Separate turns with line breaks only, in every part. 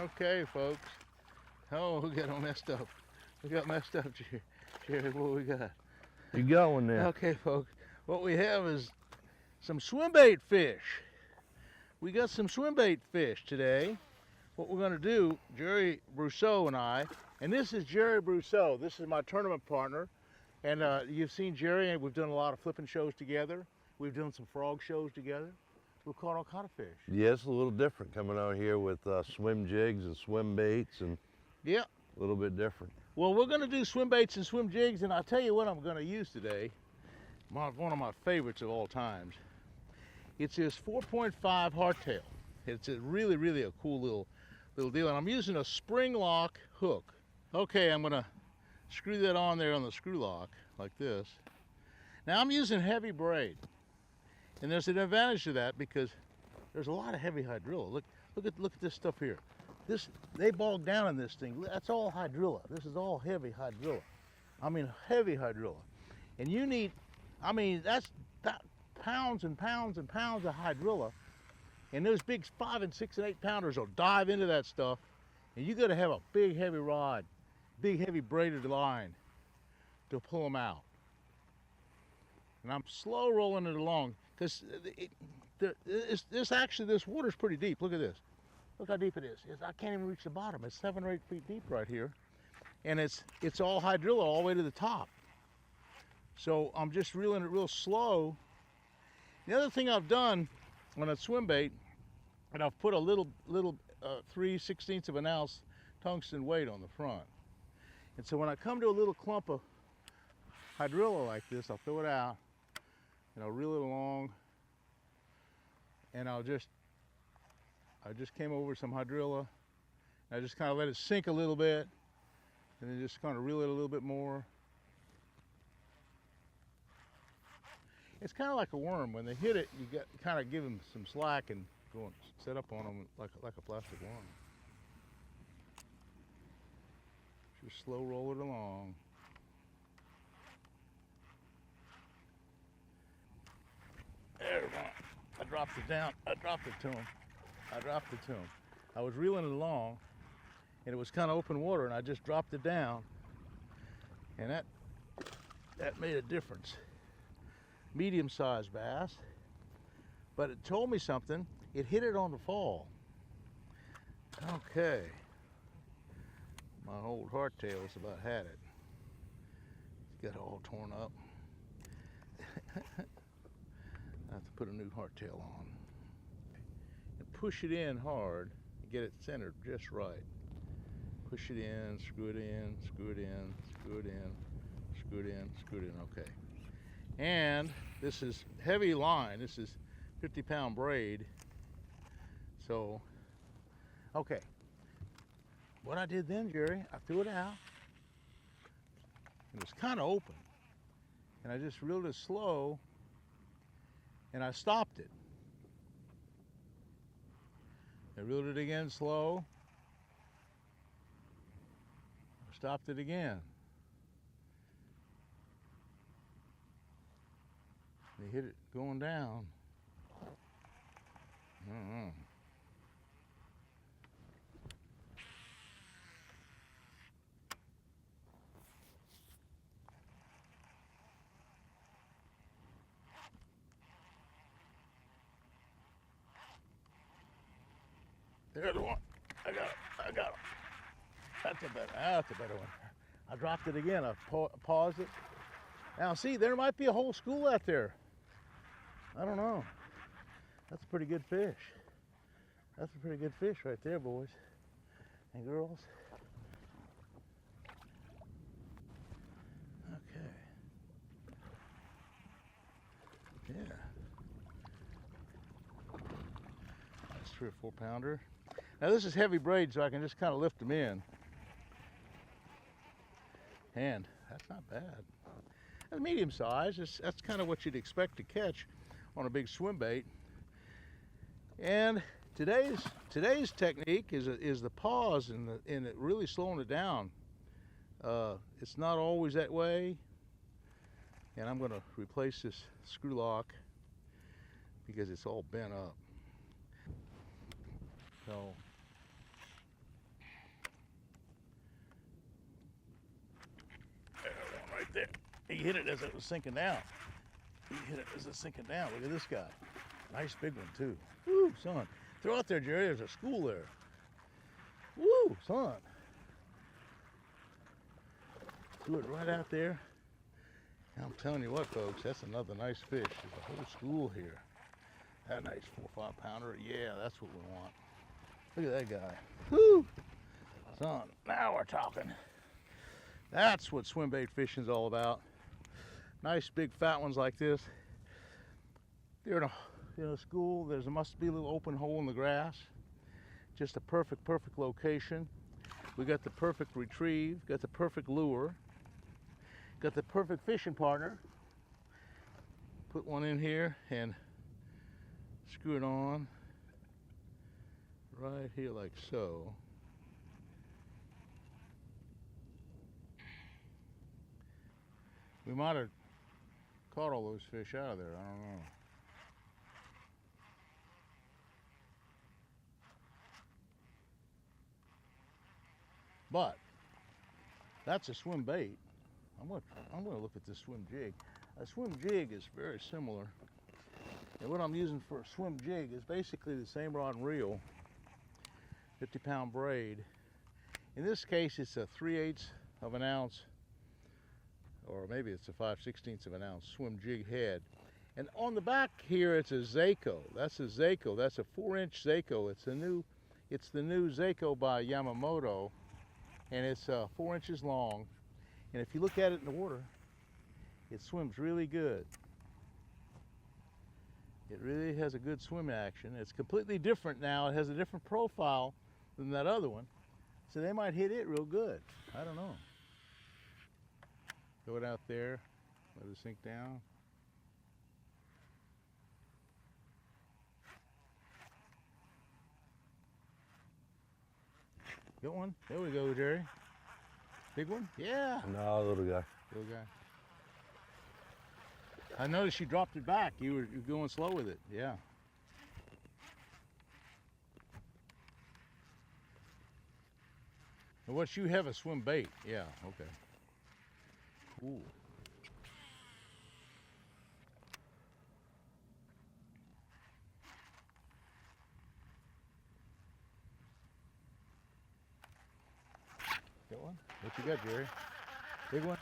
Okay, folks. Oh, we got all messed up. We got messed up, Jerry. What we got?
You going there?
Okay, folks. What we have is some swim bait fish. We got some swim bait fish today. What we're going to do, Gerry Brousseau and I, and this is Gerry Brousseau. This is my tournament partner. And you've seen Gerry, and we've done a lot of flipping shows together. We've done some frog shows together. We've caught all kind of fish.
Yeah, it's a little different coming out here with swim jigs and swim baits, and
Yeah.
a little bit different.
Well, we're going to do swim baits and swim jigs, and I'll tell you what I'm going to use today. One of my favorites of all times. It's this 4.5 hardtail. It's really a cool little deal, and I'm using a spring lock hook. Okay, I'm going to screw that on there on the screw lock like this. Now I'm using heavy braid, and there's an advantage to that because there's a lot of heavy hydrilla. Look at this stuff here. They bog down in this thing. That's all hydrilla. This is all heavy hydrilla. I mean heavy hydrilla. And you need, I mean that's pounds and pounds and pounds of hydrilla. And those big 5 and 6 and 8 pounders will dive into that stuff. And you got to have a big heavy rod, big heavy braided line to pull them out. And I'm slow rolling it along because this water's pretty deep. Look at this. Look how deep it is. I can't even reach the bottom. It's 7 or 8 feet deep right here. And it's all hydrilla all the way to the top. So I'm just reeling it real slow. The other thing I've done on a swim bait, and I've put a little 3/16 of an ounce tungsten weight on the front. And so when I come to a little clump of hydrilla like this, I'll throw it out and I'll reel it along, and I just came over some hydrilla. I just kind of let it sink a little bit, and then just kind of reel it a little bit more. It's kind of like a worm. When they hit it, you got kind of give them some slack and go and set up on them like a plastic worm. Just slow roll it along. There we go. I dropped it down. I dropped it to him. I was reeling it along, and it was kind of open water, and I just dropped it down, and that made a difference. Medium-sized bass, but it told me something. It hit it on the fall. Okay. My old hardtail's about had it. It's got all torn up. I have to put a new hardtail on. And push it in hard and get it centered just right. Push it in, screw it in, screw it in, screw it in, screw it in, screw it in, okay. And this is heavy line. This is 50-pound braid. So, okay. What I did then, Gerry, I threw it out. It was kind of open. And I just reeled it slow, and I stopped it. I reeled it again slow. I stopped it again. They hit it going down. There's the one. I got it. That's a better one. I dropped it again. I paused it. Now see, there might be a whole school out there. I don't know. That's a pretty good fish. That's a pretty good fish right there, boys and girls. Okay. Yeah. That's 3 or 4 pounder. Now this is heavy braid, so I can just kind of lift them in. And that's not bad. That's medium size. That's kind of what you'd expect to catch on a big swim bait. And today's technique is the pause and it really slowing it down. It's not always that way. And I'm going to replace this screw lock because it's all bent up. So He hit it as it was sinking down. He hit it as it's sinking down. Look at this guy. Nice big one too. Woo, son. Throw out there, Jerry. There's a school there. Woo, son. Threw it right out there. I'm telling you what, folks, that's another nice fish. There's a whole school here. That nice 4 or 5 pounder. Yeah, that's what we want. Look at that guy. Woo! Son, now we're talking. That's what swim bait fishing is all about. Nice big fat ones like this. They're in a school. There must be a little open hole in the grass. Just a perfect location. We got the perfect retrieve, got the perfect lure, got the perfect fishing partner. Put one in here and screw it on right here like so. We might have caught all those fish out of there, I don't know. But that's a swim bait. I'm gonna look at this swim jig. A swim jig is very similar. And what I'm using for a swim jig is basically the same rod and reel, 50-pound braid. In this case, it's a 3/8 of an ounce, or maybe it's a 5/16 of an ounce swim jig head. And on the back here, it's a Zako. That's a Zako. That's a 4-inch Zako. It's the new Zako by Yamamoto, and it's 4 inches long. And if you look at it in the water, it swims really good. It really has a good swim action. It's completely different now. It has a different profile than that other one. So they might hit it real good. I don't know. Throw it out there, let it sink down. Got one? There we go, Jerry. Big one? Yeah.
No, little guy.
Little guy. I noticed you dropped it back. You were going slow with it. Yeah. And what you have a swim bait? Yeah. Okay. Cool. Got one? What you got, Jerry? Big one?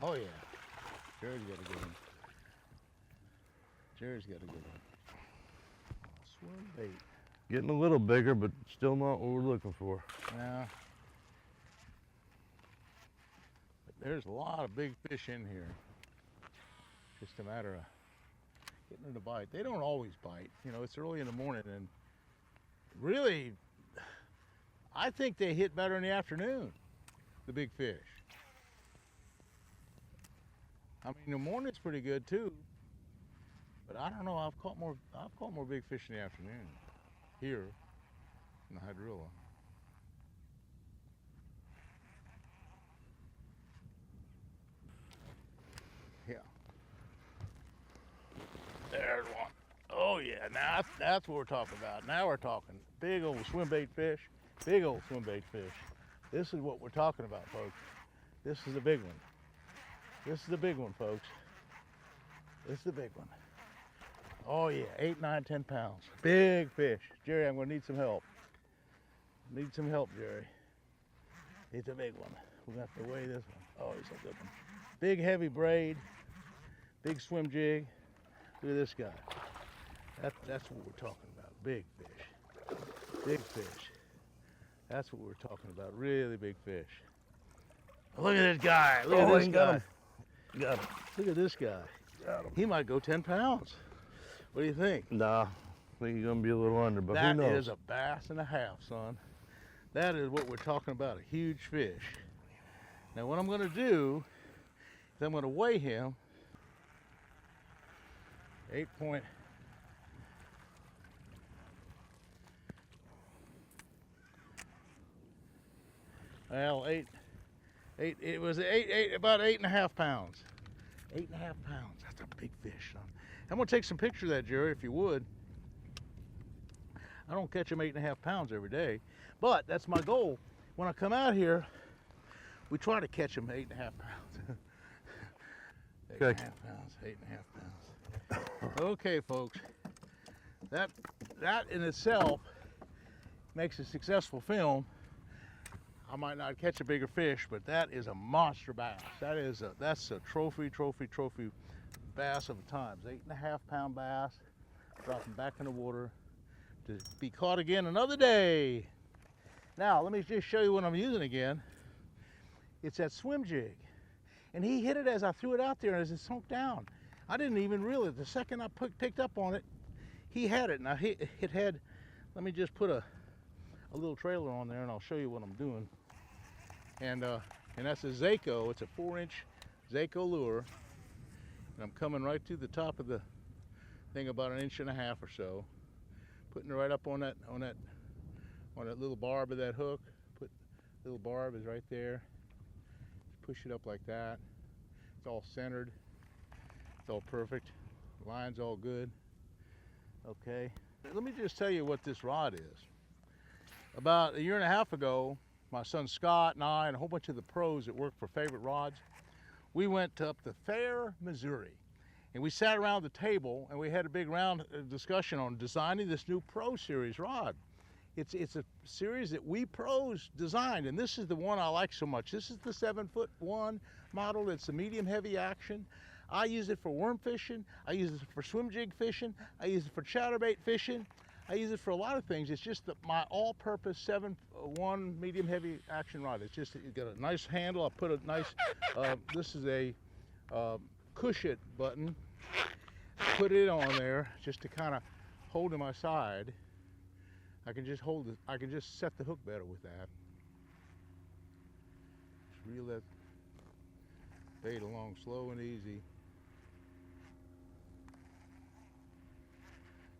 Oh yeah. Jerry's got a good one. Jerry's got a good one. Swim bait.
Getting a little bigger, but still not what we're looking for.
Yeah. But there's a lot of big fish in here. Just a matter of getting them to bite. They don't always bite. You know, it's early in the morning, and really, I think they hit better in the afternoon, the big fish. I mean, the morning's pretty good too, but I don't know. I've caught more big fish in the afternoon here in the Hydrilla. Yeah. There's one. Oh yeah. Now that's what we're talking about. Now we're talking big old swim bait fish. Big old swim bait fish. This is what we're talking about, folks. This is the big one. This is the big one, folks. This is the big one. Oh yeah, 8, 9, 10 pounds. Big fish. Jerry, I'm gonna need some help. Need some help, Jerry. It's a big one. We're gonna have to weigh this one. Oh, he's a good one. Big heavy braid, big swim jig. Look at this guy. That's what we're talking about. Big fish. Big fish. That's what we're talking about. Really big fish. Look at this guy. Look at this guy.
Got him.
Look at this guy.
Got him.
He might go 10 pounds. What do you think?
Nah, I think he's gonna be a little under, but who
That
knows?
is a bass and a half, son. That is what we're talking about, a huge fish. Now what I'm gonna do is I'm gonna weigh him 8 point. Well, it was about 8.5 pounds. 8.5 pounds, that's a big fish, son. I'm gonna take some pictures of that, Jerry, if you would. I don't catch them 8.5 pounds every day, but that's my goal. When I come out here, We try to catch them 8.5 pounds. 8.5 pounds, 8.5 pounds. Okay, folks, that in itself makes a successful film. I might not catch a bigger fish, but that is a monster bass. That's a trophy bass of the times. 8.5 pound bass, dropping back in the water to be caught again another day. Now, let me just show you what I'm using again. It's that swim jig. And he hit it as I threw it out there as it sunk down. I didn't even realize. The second I picked up on it, he had it. Now, it had, let me just put a little trailer on there and I'll show you what I'm doing. And that's a Zaco. It's a 4-inch Zaco lure. And I'm coming right to the top of the thing, about 1.5 inches or so. Putting it right up on that little barb of that hook. Little barb is right there. Push it up like that. It's all centered. It's all perfect. Line's all good. Okay. Let me just tell you what this rod is. About 1.5 years ago, my son Scott and I and a whole bunch of the pros that work for Favorite Rods, we went up to Fair, Missouri. And we sat around the table and we had a big round discussion on designing this new Pro Series rod. It's a series that we pros designed, and this is the one I like so much. This is the 7'1" model. It's the medium heavy action. I use it for worm fishing. I use it for swim jig fishing. I use it for chatterbait fishing. I use it for a lot of things. It's just my all-purpose 7'1" medium heavy action rod. It's just, it's got a nice handle. I put a nice, this is a cushion button. Put it on there just to kind of hold to my side. I can just hold it. I can just set the hook better with that. Just reel that bait along slow and easy.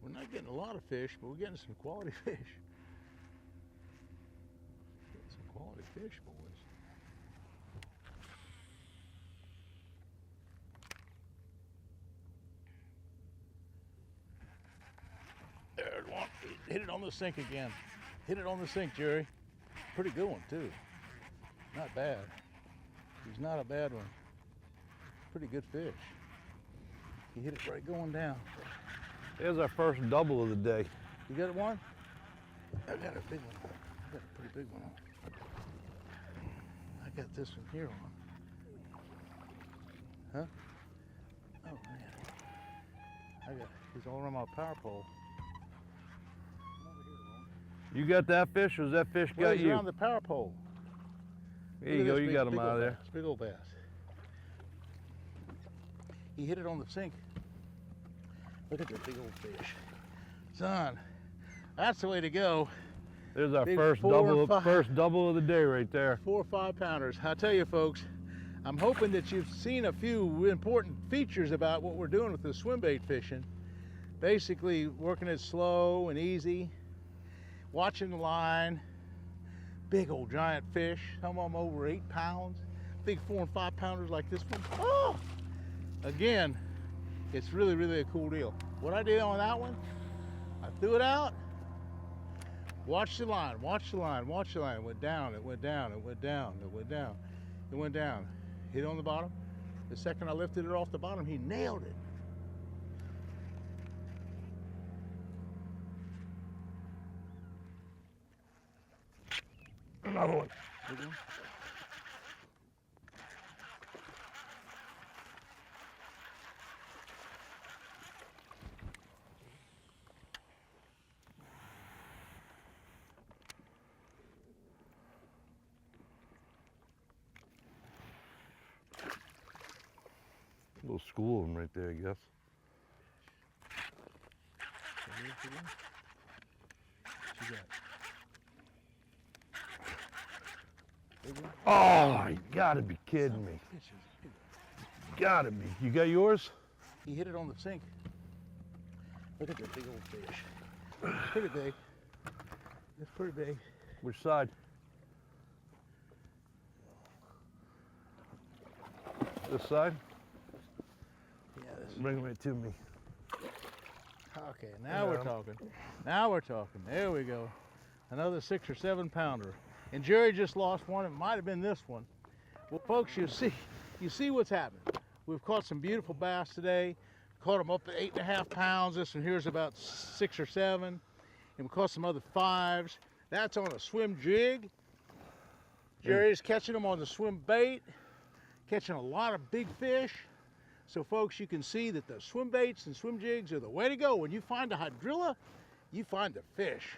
We're not getting a lot of fish, but we're getting some quality fish. Getting some quality fish, boys. There's one. Hit it on the sink again. Hit it on the sink, Jerry. Pretty good one, too. Not bad. He's not a bad one. Pretty good fish. He hit it right going down.
There's our first double of the day.
You got one? I got a big one. I got a pretty big one on. I got this one here on. Huh? Oh, man. He's all around my power pole.
You got that fish, or has that fish
Well,
got
he's
you?
around the power pole.
There you go, you got him out of there.
Bass, big old bass. He hit it on the sink. Look at that big old fish. Son, that's the way to go.
There's our
Big
first double of the day right there.
4 or 5 pounders. I tell you, folks, I'm hoping that you've seen a few important features about what we're doing with the swim bait fishing. Basically, working it slow and easy, watching the line, big old giant fish, some of them over 8 pounds, big 4 and 5 pounders like this one. Oh! Again, it's really, really a cool deal. What I did on that one, I threw it out, watch the line, watch the line, watch the line. It went down, it went down, it went down, it went down, it went down. Hit on the bottom. The second I lifted it off the bottom, he nailed it. Another one. Big one.
A little school of them right there, I guess. Oh, you gotta be kidding me. Gotta be. You got yours?
He hit it on the sink. Look at that big old fish. It's pretty big. It's pretty big.
Which side? This side?
Yeah, this
Bring it right to me.
Okay, now we're talking. Now we're talking. There we go. Another 6 or 7 pounder. And Jerry just lost one. It might have been this one. Well, folks, you see what's happening. We've caught some beautiful bass today. Caught them up to 8.5 pounds. This one here is about 6 or 7. And we caught some other 5s. That's on a swim jig. Gerry's catching them on the swim bait, catching a lot of big fish. So folks, you can see that the swim baits and swim jigs are the way to go. When you find a hydrilla, you find the fish.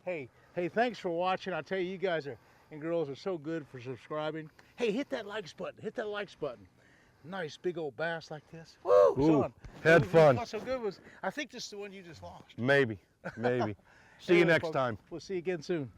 Hey, thanks for watching. I tell you, you guys and girls are so good for subscribing. Hey, hit that likes button. Hit that likes button. Nice big old bass like this. Woo!
Ooh,
Son,
had fun.
What so good was, I think this is the one you just lost.
Maybe. See you next
folks,
time.
We'll see you again soon.